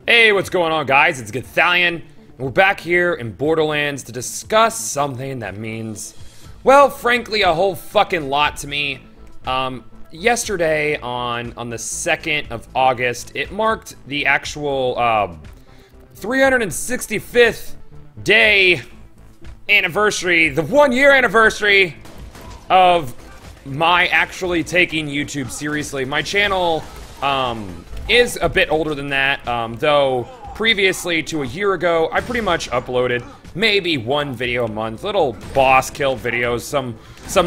Hey, what's going on, guys? It's Gothalion, and we're back here in Borderlands to discuss something that means, well, frankly, a whole fucking lot to me. Yesterday, on the 2nd of August, it marked the actual 365th day anniversary, the 1-year anniversary of my actually taking YouTube seriously. My channel is a bit older than that, though previously to a year ago, I pretty much uploaded maybe one video a month, little boss kill videos, some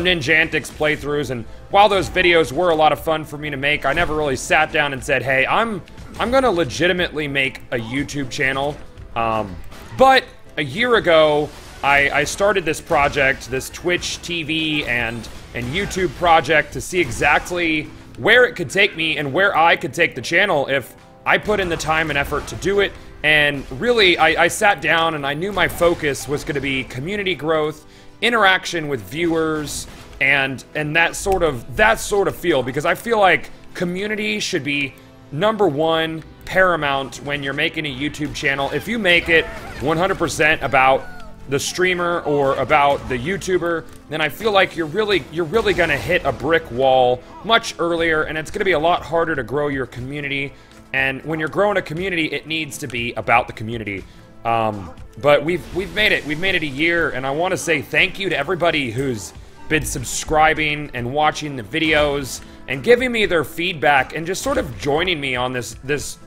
Ninja Antics playthroughs, and while those videos were a lot of fun for me to make, I never really sat down and said, hey, I'm gonna legitimately make a YouTube channel. But a year ago, I started this project, this Twitch TV and YouTube project, to see exactly where it could take me and where I could take the channel if I put in the time and effort to do it. And really, I sat down and I knew my focus was going to be community growth, interaction with viewers, and that sort of feel, because I feel like community should be #1 paramount when you're making a YouTube channel. If you make it 100% about the streamer or about the YouTuber, then I feel like you're really gonna hit a brick wall much earlier, and it's gonna be a lot harder to grow your community. And when you're growing a community, it needs to be about the community. But we've made it. We've made it a year, and I want to say thank you to everybody who's been subscribing and watching the videos and giving me their feedback and just sort of joining me on this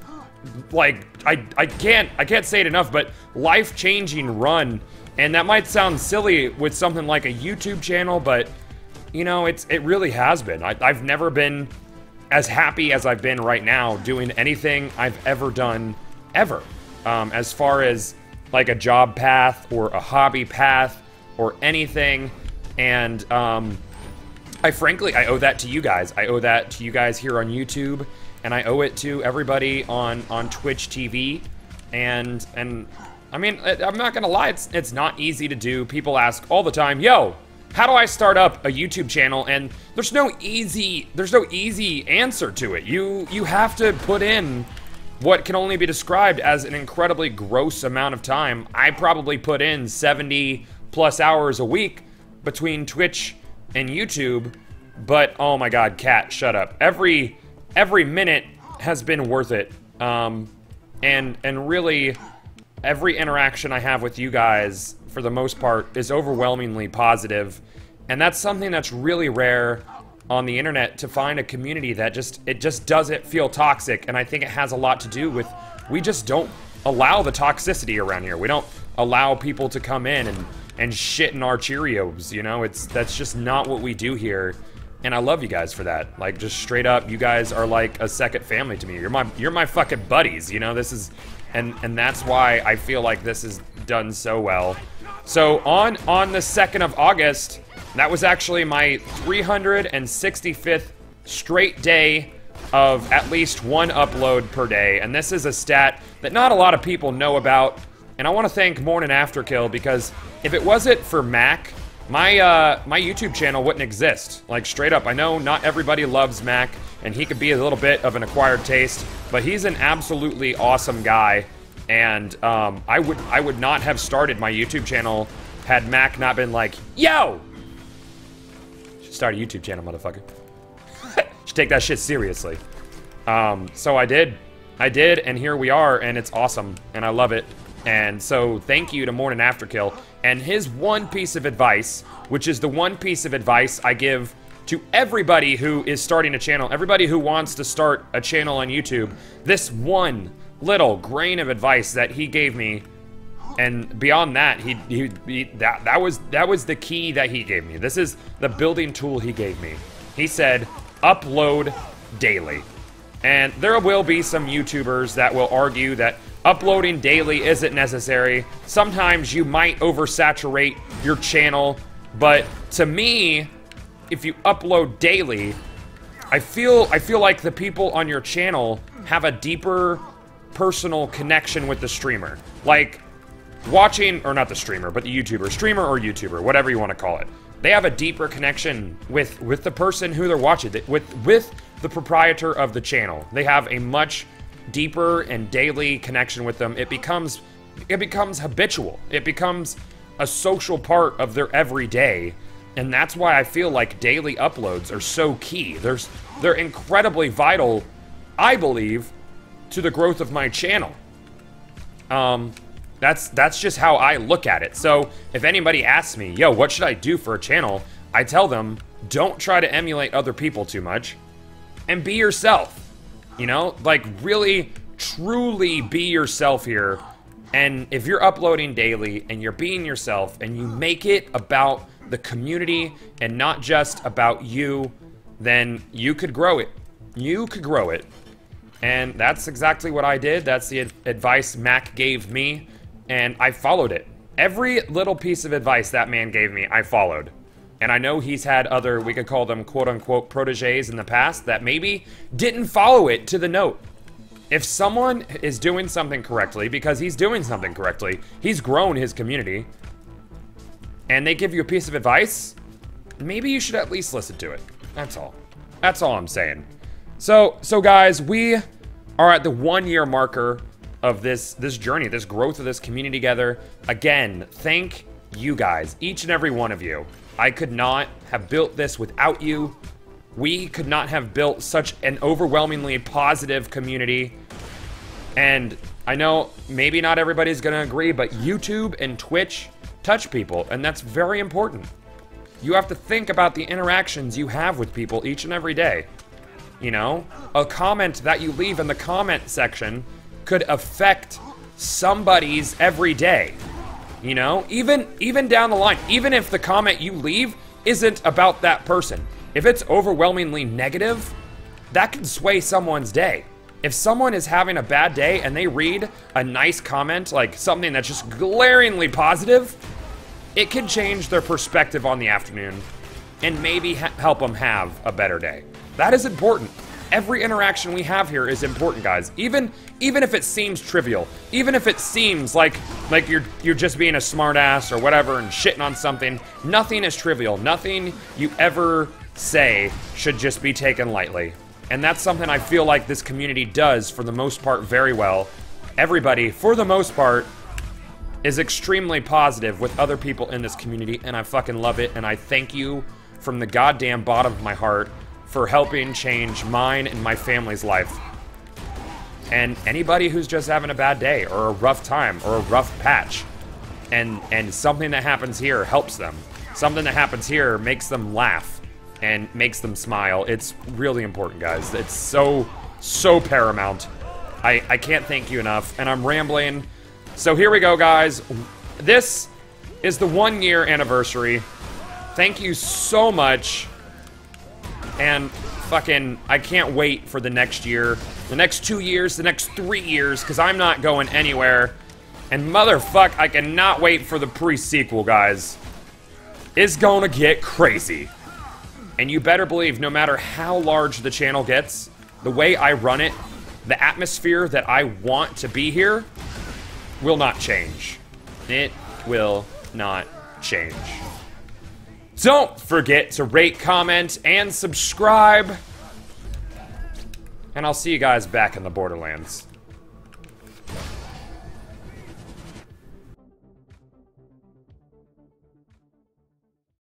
like I can't say it enough, but life-changing run. And that might sound silly with something like a YouTube channel, but you know, it really has been. I've never been as happy as I've been right now doing anything I've ever done, ever. As far as like a job path or a hobby path or anything. And I frankly owe that to you guys. I owe that to you guys here on YouTube, and I owe it to everybody on Twitch TV. And I mean, I'm not gonna lie, it's not easy to do. People ask all the time, yo, how do I start up a YouTube channel? And there's no easy answer to it. You have to put in what can only be described as an incredibly gross amount of time. I probably put in 70 plus hours a week between Twitch and YouTube, but oh my god, Cat, shut up. Every minute has been worth it. And really, every interaction I have with you guys, for the most part, is overwhelmingly positive. And that's something that's really rare on the internet, to find a community that just doesn't feel toxic. And I think it has a lot to do with, we just don't allow the toxicity around here. We don't allow people to come in and shit in our Cheerios, you know? That's just not what we do here. And I love you guys for that. Like, just straight up, you guys are like a second family to me. You're my fucking buddies, you know? This is, and that's why I feel like this is done so well. So on the 2nd of August, that was actually my 365th straight day of at least one upload per day. And this is a stat that not a lot of people know about. And I want to thank Morning After Kill, because if it wasn't for Mac, my YouTube channel wouldn't exist. Like, straight up, I know not everybody loves Mac, and he could be a little bit of an acquired taste, but he's an absolutely awesome guy. And I would not have started my YouTube channel had Mac not been like, yo! Should start a YouTube channel, motherfucker. Should take that shit seriously. So I did, and here we are, and it's awesome, and I love it. And so thank you to Morning After Kill. And his one piece of advice, which is the one piece of advice I give to everybody who is starting a channel, everybody who wants to start a channel on YouTube, this one little grain of advice that he gave me, and beyond that, that was the key that he gave me. This is the building tool he gave me. He said, upload daily. And there will be some YouTubers that will argue that uploading daily isn't necessary. Sometimes you might oversaturate your channel, but to me, if you upload daily, I feel like the people on your channel have a deeper personal connection with the streamer. Like, watching, or not the streamer, but the YouTuber, streamer or YouTuber, whatever you want to call it. They have a deeper connection with the person who they're watching, with the proprietor of the channel. They have a much deeper and daily connection with them, it becomes habitual. It becomes a social part of their everyday. And that's why I feel like daily uploads are so key. They're incredibly vital, I believe, to the growth of my channel. That's just how I look at it. So if anybody asks me, yo, what should I do for a channel? I tell them, don't try to emulate other people too much and be yourself. You know, like really, truly be yourself here. And if you're uploading daily and you're being yourself and you make it about the community and not just about you, then you could grow it. You could grow it. And that's exactly what I did. That's the advice Mac gave me, and I followed it. Every little piece of advice that man gave me, I followed. And I know he's had other, we could call them quote-unquote proteges in the past that maybe didn't follow it to the note. If someone is doing something correctly, because he's doing something correctly, he's grown his community, and they give you a piece of advice, maybe you should at least listen to it. That's all. That's all I'm saying. So guys, we are at the 1 year marker of this journey, this growth of this community together. Again, thank you guys, each and every one of you. I could not have built this without you. We could not have built such an overwhelmingly positive community. And I know maybe not everybody's gonna agree, but YouTube and Twitch touch people, and that's very important. You have to think about the interactions you have with people each and every day. You know, a comment that you leave in the comment section could affect somebody's everyday. You know, even down the line, even if the comment you leave isn't about that person, if it's overwhelmingly negative, that can sway someone's day. If someone is having a bad day and they read a nice comment, like something that's just glaringly positive, it can change their perspective on the afternoon and maybe help them have a better day. That is important. Every interaction we have here is important, guys. Even if it seems trivial, even if it seems like you're just being a smartass or whatever and shitting on something, nothing is trivial. Nothing you ever say should just be taken lightly. And that's something I feel like this community does for the most part very well. Everybody, for the most part, is extremely positive with other people in this community, and I fucking love it, and I thank you from the goddamn bottom of my heart for helping change mine and my family's life. And anybody who's just having a bad day or a rough time or a rough patch, and something that happens here helps them. Something that happens here makes them laugh and makes them smile. It's really important, guys. It's so paramount. I can't thank you enough, and I'm rambling. So here we go, guys. This is the 1 year anniversary. Thank you so much. And fucking, I can't wait for the next year, the next 2 years, the next 3 years, because I'm not going anywhere. And motherfuck, I cannot wait for the pre-sequel, guys. It's gonna get crazy. And you better believe, no matter how large the channel gets, the way I run it, the atmosphere that I want to be here, will not change. It will not change. Don't forget to rate, comment, and subscribe. And I'll see you guys back in the Borderlands.